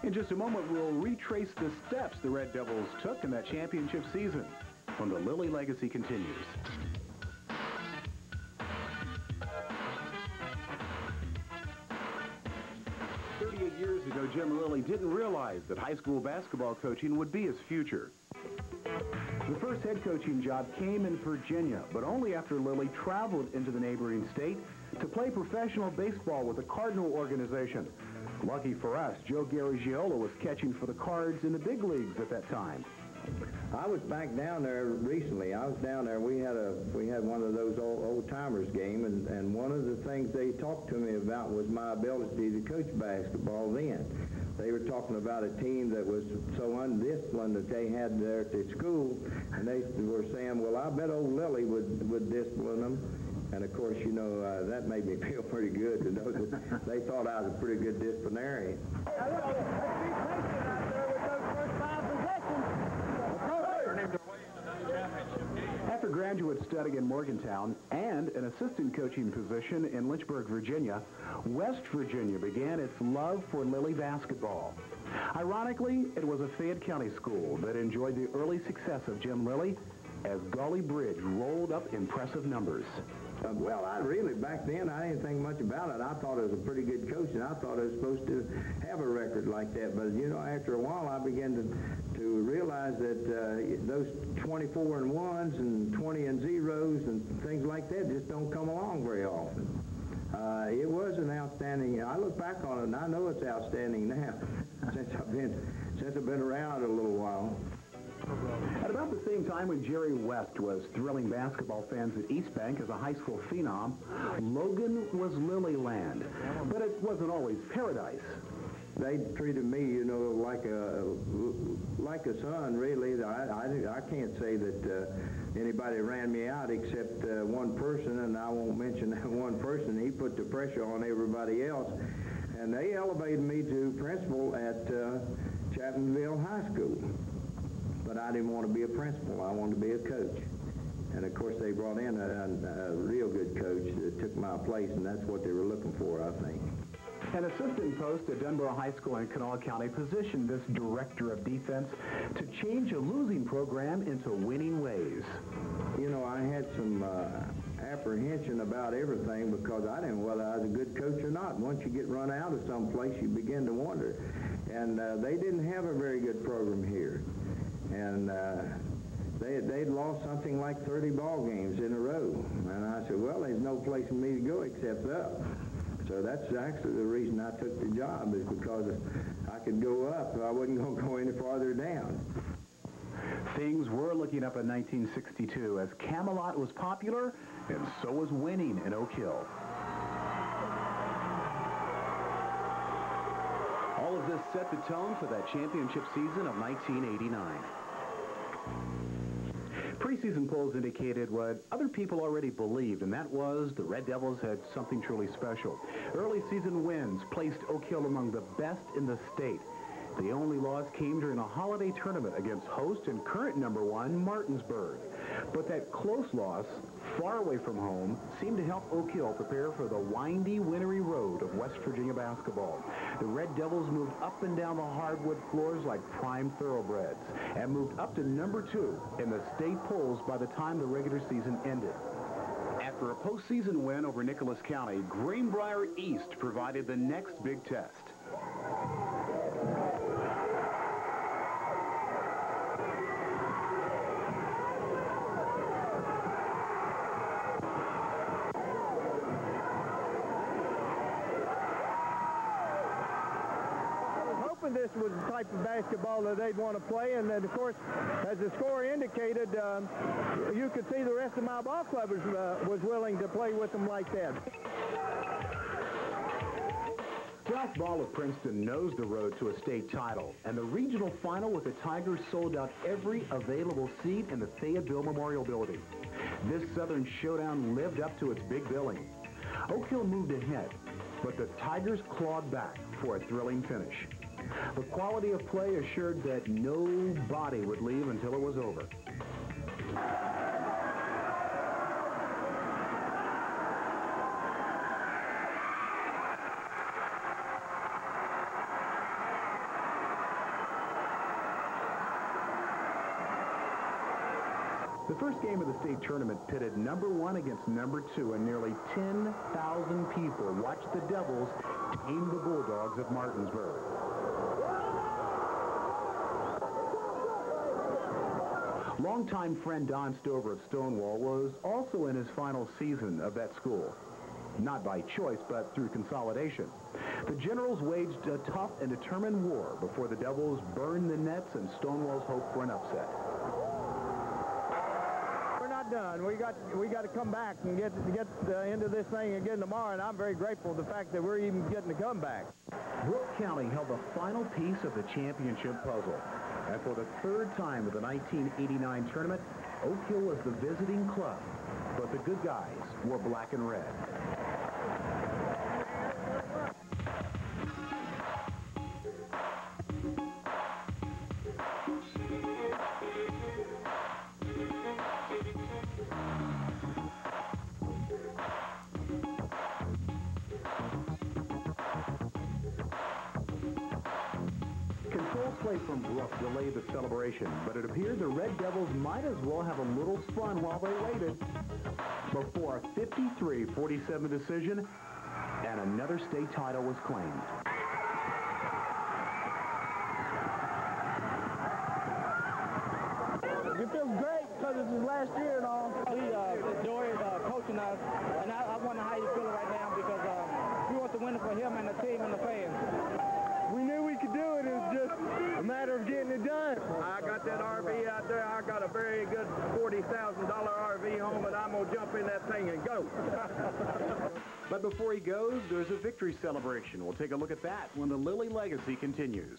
In just a moment, we'll retrace the steps the Red Devils took in that championship season when the Lilly legacy continues. 38 years ago, Jim Lilly didn't realize that high school basketball coaching would be his future. The first head coaching job came in Virginia, but only after Lilly traveled into the neighboring state to play professional baseball with the Cardinal organization. Lucky for us, Joe Garagiola was catching for the Cards in the big leagues at that time. I was back down there recently. I was down there. We had one of those old timers game, and one of the things they talked to me about was my ability to coach basketball then. They were talking about a team that was so undisciplined that they had there at the school, and they were saying, well, I bet old Lilly would discipline them. And, of course, you know, that made me feel pretty good to know that they thought I was a pretty good disciplinarian. After graduate study in Morgantown and an assistant coaching position in Lynchburg, Virginia, West Virginia began its love for Lilly basketball. Ironically, it was a Fayette County school that enjoyed the early success of Jim Lilly as Gully Bridge rolled up impressive numbers. Well, back then, I didn't think much about it. I thought I was a pretty good coach, and I thought I was supposed to have a record like that. But, you know, after a while, I began to realize that those 24 and 1s and 20 and 0s and things like that just don't come along very often. It was an outstanding. I look back on it, and I know it's outstanding now since I've been around a little while. At about the same time when Jerry West was thrilling basketball fans at East Bank as a high school phenom, Logan was Lilly land. But it wasn't always paradise. They treated me, you know, like a son, really. I can't say that anybody ran me out except one person, and I won't mention that one person. He put the pressure on everybody else. And they elevated me to principal at Chapmanville High School. But I didn't want to be a principal. I wanted to be a coach. And, of course, they brought in a real good coach that took my place, and that's what they were looking for, I think. An assistant post at Dunboro High School in Kanawha County positioned this director of defense to change a losing program into winning ways. You know, I had some apprehension about everything because I didn't know whether I was a good coach or not. Once you get run out of some place, you begin to wonder. And they didn't have a very good program here. And they'd lost something like 30 ball games in a row. And I said, well, there's no place for me to go except up. So that's actually the reason I took the job, is because I could go up. I wasn't going to go any farther down. Things were looking up in 1962 as Camelot was popular, and so was winning in Oak Hill. All of this set the tone for that championship season of 1989. Preseason polls indicated what other people already believed, and that was the Red Devils had something truly special. Early season wins placed Oak Hill among the best in the state. The only loss came during a holiday tournament against host and current #1 Martinsburg. But that close loss, far away from home, seemed to help Oak Hill prepare for the windy, wintry road of West Virginia basketball. The Red Devils moved up and down the hardwood floors like prime thoroughbreds and moved up to #2 in the state polls by the time the regular season ended. After a postseason win over Nicholas County, Greenbrier East provided the next big test. This was the type of basketball that they'd want to play, and then, of course, as the score indicated, you could see the rest of my ball club was willing to play with them like that. Ralph Ball of Princeton knows the road to a state title, and the regional final with the Tigers sold out every available seat in the Fayetteville Memorial Building. This Southern showdown lived up to its big billing. Oak Hill moved ahead, but the Tigers clawed back for a thrilling finish. The quality of play assured that nobody would leave until it was over. The first game of the state tournament pitted number 1 against number 2, and nearly 10,000 people watched the Devils tame the Bulldogs of Martinsburg. Longtime friend Don Stover of Stonewall was also in his final season of that school. Not by choice, but through consolidation. The Generals waged a tough and determined war before the Devils burned the nets and Stonewall's hope for an upset. We're not done. We got to come back and get into this thing again tomorrow, and I'm very grateful for the fact that we're even getting to come back. Brooke County held the final piece of the championship puzzle. And for the third time of the 1989 tournament, Oak Hill was the visiting club. But the good guys wore black and red. Controlled play from Brooke delayed the celebration, but it appeared the Red Devils might as well have a little fun while they waited. Before a 53-47 decision, and another state title was claimed. It feels great because it's his last year and all. He enjoyed coaching us, and I wonder how he's feeling right now because we want to win it for him and the team and the fans. We knew we could do it. It was just a matter of getting it done. I got that RV out there. I got a very good $40,000 RV home, and I'm going to jump in that thing and go. But before he goes, there's a victory celebration. We'll take a look at that when the Lilly legacy continues.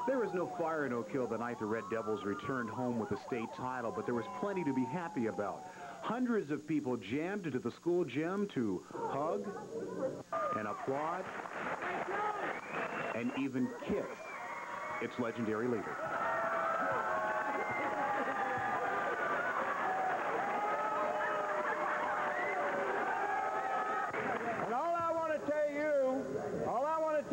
There was no fire in Oak Hill the night the Red Devils returned home with the state title, but there was plenty to be happy about. Hundreds of people jammed into the school gym to hug and applaud and even kiss its legendary leader. And all I want to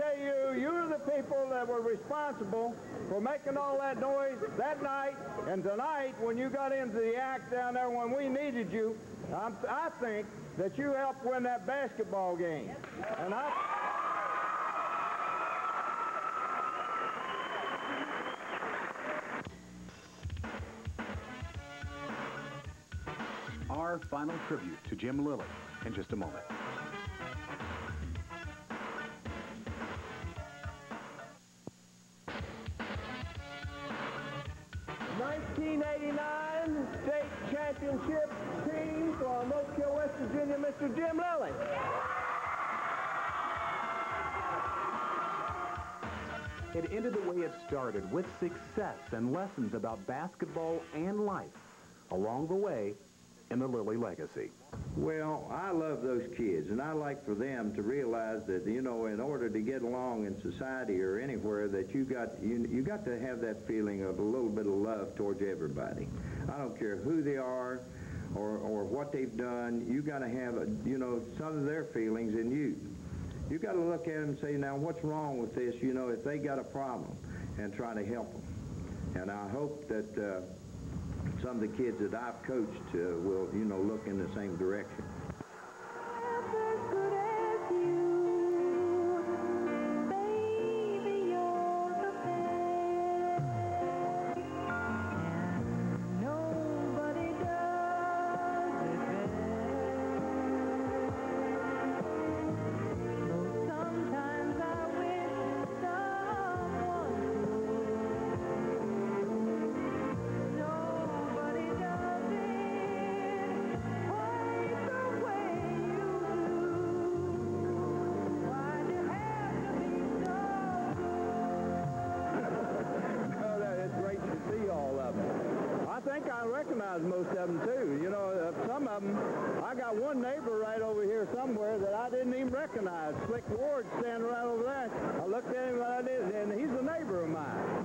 tell you, you're the people that were responsible for making all that noise that night and tonight when you got into the act down there when we needed you. I think that you helped win that basketball game. And Our final tribute to Jim Lilly in just a moment. 1989 state championship team from Oak Hill, West Virginia, Mr. Jim Lilly. It ended the way it started, with success and lessons about basketball and life along the way in the Lilly legacy. Well, I love those kids, and I like for them to realize that, you know, in order to get along in society or anywhere, that you got to have that feeling of a little bit of love towards everybody. I don't care who they are or what they've done. You got to have, you know, some of their feelings in you. You got to look at them and say, now, what's wrong with this? You know, if they got a problem, and try to help them. And I hope that some of the kids that I've coached will, you know, look in the same direction. I recognize most of them, too. You know, some of them, I got one neighbor right over here somewhere that I didn't even recognize. Slick Ward standing right over there. I looked at him and I did, and he's a neighbor of mine.